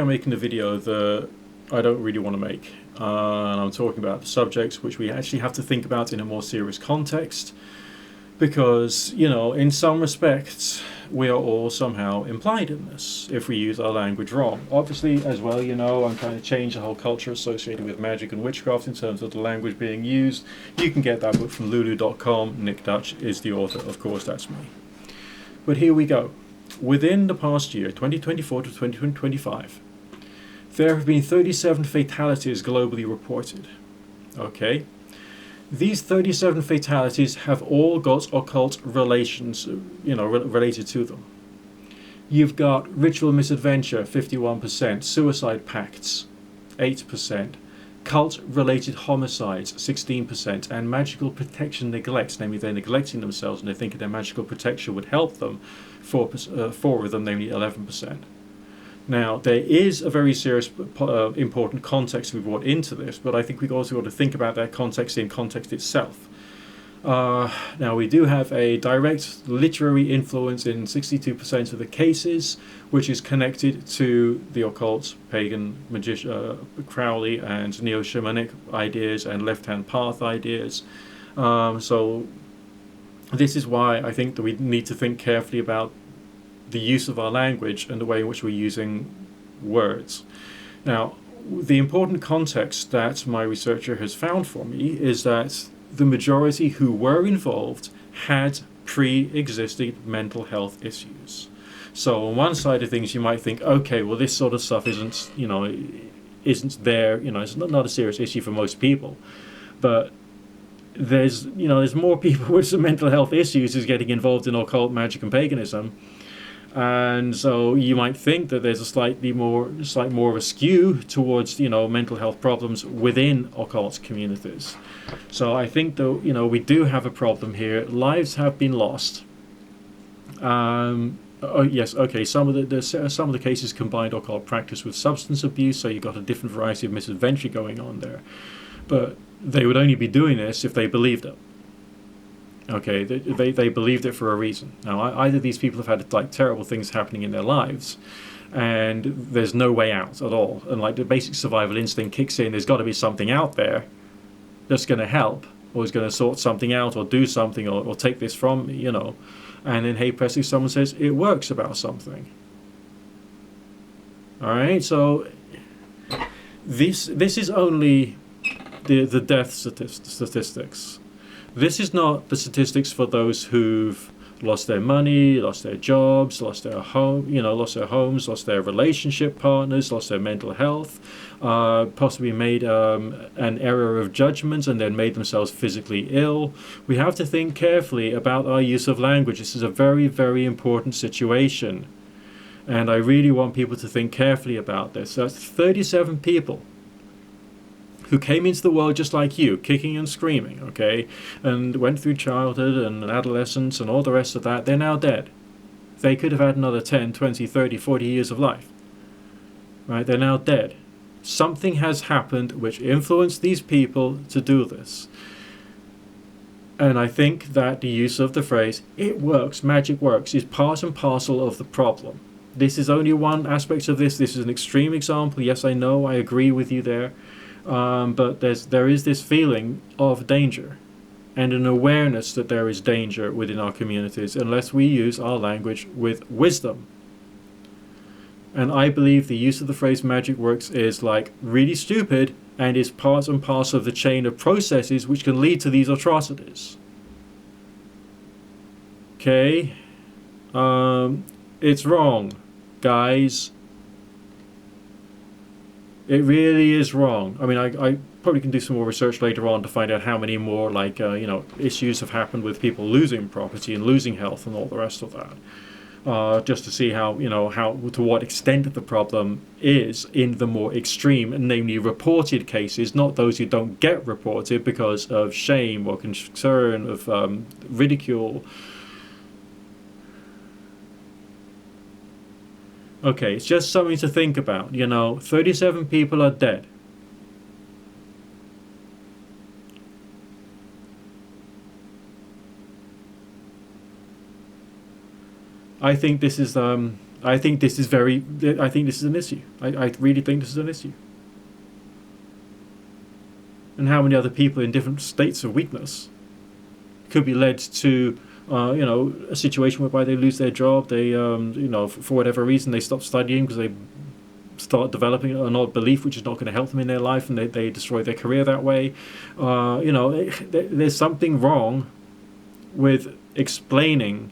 I'm making a video that I don't really want to make. And I'm talking about subjects which we actually have to think about in a more serious context. Because, in some respects, we are all somehow implied in this if we use our language wrong. Obviously, as well, I'm trying to change the whole culture associated with magic and witchcraft in terms of the language being used. You can get that book from lulu.com. Nick Dutch is the author, of course, that's me. But here we go. Within the past year, 2024 to 2025, there have been 37 fatalities globally reported. Okay? These 37 fatalities have all got occult relations, related to them. You've got ritual misadventure, 51%, suicide pacts, 8%, cult-related homicides, 16%, and magical protection neglect, namely they're neglecting themselves and they think their magical protection would help them, 4 of them, namely 11%. Now, there is a very serious, important context we brought into this, but I think we've also got to think about that context in context itself. Now, we do have a direct literary influence in 62% of the cases, which is connected to the occult, pagan, Crowley, and neo-shamanic ideas and left-hand path ideas. So this is why I think that we need to think carefully about the use of our language and the way in which we're using words. Now, the important context that my researcher has found for me is that the majority who were involved had pre-existing mental health issues. So on one side of things, you might think, okay, well, this sort of stuff isn't there, it's not a serious issue for most people. But there's more people with some mental health issues who's getting involved in occult, magic, and paganism. And so you might think that there's a slightly more of a skew towards mental health problems within occult communities. So I think that we do have a problem here. Lives have been lost. Oh yes, okay. Some of the cases combined occult practice with substance abuse, so you've got a different variety of misadventure going on there. But they would only be doing this if they believed it. Okay, they believed it for a reason. Now, either these people have had terrible things happening in their lives, and there's no way out at all, and the basic survival instinct kicks in. There's got to be something out there that's going to help, or is going to sort something out, or do something, or take this from me, And then, hey, presto, someone says it works about something. All right, so this is only the death statistics. This is not the statistics for those who've lost their money, lost their jobs, lost their homes, lost their relationship partners, lost their mental health, possibly made an error of judgment and then made themselves physically ill. We have to think carefully about our use of language. This is a very, very important situation. And I really want people to think carefully about this. That's 37 people who came into the world just like you, kicking and screaming, okay, and went through childhood and adolescence and all the rest of that. They're now dead. They could have had another 10, 20, 30, 40 years of life. Right? They're now dead. Something has happened which influenced these people to do this. And I think that the use of the phrase, it works, magic works, is part and parcel of the problem. This is only one aspect of this. This is an extreme example. Yes, I know, I agree with you there. But there is this feeling of danger and an awareness that there is danger within our communities unless we use our language with wisdom. And I believe the use of the phrase magic works is really stupid and is part and parcel of the chain of processes which can lead to these atrocities. Okay? It's wrong, guys. It really is wrong. I mean, I probably can do some more research later on to find out how many more issues have happened with people losing property and losing health and all the rest of that. Just to see how to what extent the problem is in the more extreme, namely reported cases, not those who don't get reported because of shame or concern, of ridicule. Okay, it's just something to think about. 37 people are dead. I think this is I think this is very. I think this is an issue. I really think this is an issue. And how many other people in different states of weakness could be led to, a situation whereby they lose their job, they, for whatever reason, they stop studying because they start developing an odd belief which is not going to help them in their life, and they destroy their career that way. There's something wrong with explaining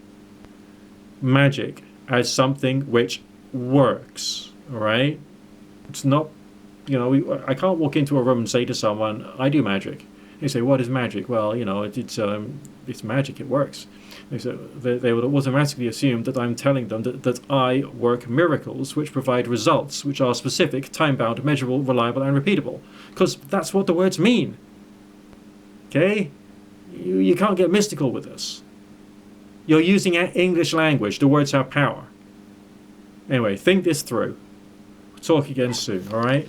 magic as something which works, all right? It's not, I can't walk into a room and say to someone, I do magic. They say, what is magic? Well, it's magic, it works. They would automatically assume that I'm telling them that I work miracles which provide results which are specific, time-bound, measurable, reliable, and repeatable. Because that's what the words mean. Okay? You can't get mystical with this. You're using English language. The words have power. Anyway, think this through. Talk again soon, alright?